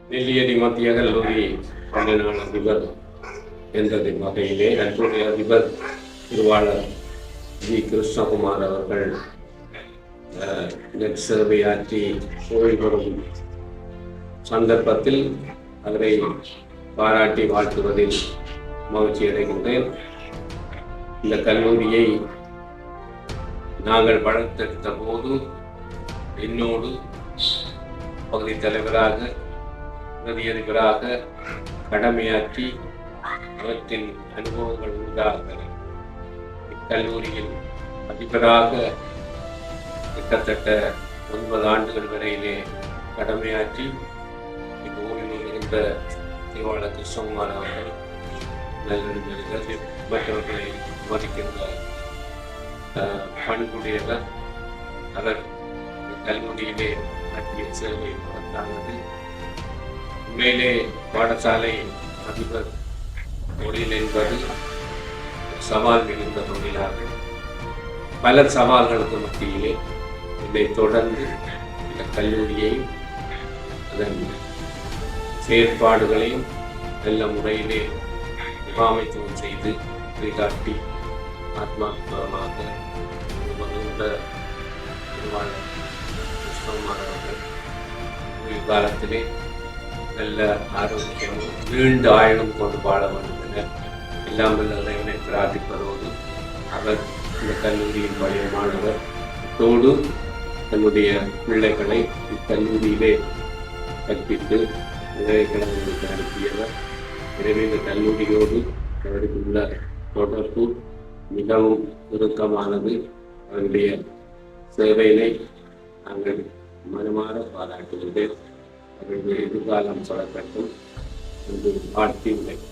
நெல்லியடி மத்திய கல்லூரி பன்னிரண்டு அதிபர் என்ற வகையிலே தற்போதைய அதிபர் திருவாளர் ஜி கிருஷ்ணகுமார் அவர்கள் நெற்சேவையாற்றி ஓய்வு பெறும் சந்தர்ப்பத்தில் அவரை பாராட்டி வாழ்த்துவதில் மகிழ்ச்சி அடைகின்றேன். இந்த கல்லூரியை நாங்கள் வளர்த்தெடுத்த போது என்னோடு பகுதி தலைவராக பிரதியதிபராக கடமையாற்றி அவற்றின் அனுபவங்கள் உண்டாக இக்கல்லூரியில் அதிபராக கிட்டத்தட்ட 9 ஆண்டுகள் வரையிலே கடமையாற்றி ஓய்வு என்ற திருவாளர் கிருஷ்ணகுமார் அவர்கள் நல்லறிஞர்கள் மற்றவர்களை மதிக்கின்ற பண்புடையவர். அவர் கல்லூரியிலே ஆற்றிய சேவை மகத்தானது. உண்மையிலே பாடசாலை அதிபர் தொழில் என்பது சவால் மிகுந்த தொழிலாக பல சவால்களுக்கு மத்தியிலே இதை தொடர்ந்து இந்த கல்லூரியையும் அதன் செயற்பாடுகளையும் நல்ல முறையிலே முகாமைத்துவம் செய்து வழிகாட்டி ஆத்மார்த்தமாக மகிழ்ந்த திருவாளர் கிருஷ்ணகுமார் அவர்கள் காலத்திலே நல்ல ஆரோக்கியமும் நீண்ட ஆயுளும் கொண்டு வாழ வேண்டும் என எல்லாம் இறைவனை பிரார்த்திப்பதோடு அவர் இந்த கல்லூரியின் பழைய மாணவர் தோடு தன்னுடைய பிள்ளைகளை இக்கல்லூரியிலே கற்பித்து நிலைக்கிழமைகளுக்கு அனுப்பியவர். எனவே இந்த கல்லூரியோடு அவருக்குள்ள தொடர்பு மிகவும் இறுக்கமானது. அவருடைய சேவையினை நாங்கள் மனமாற பாராட்டுகிறேன். அவருடைய எதிர்காலம் சொல்லப்பட்டும் என்று வாழ்த்தி உள்ளேன்.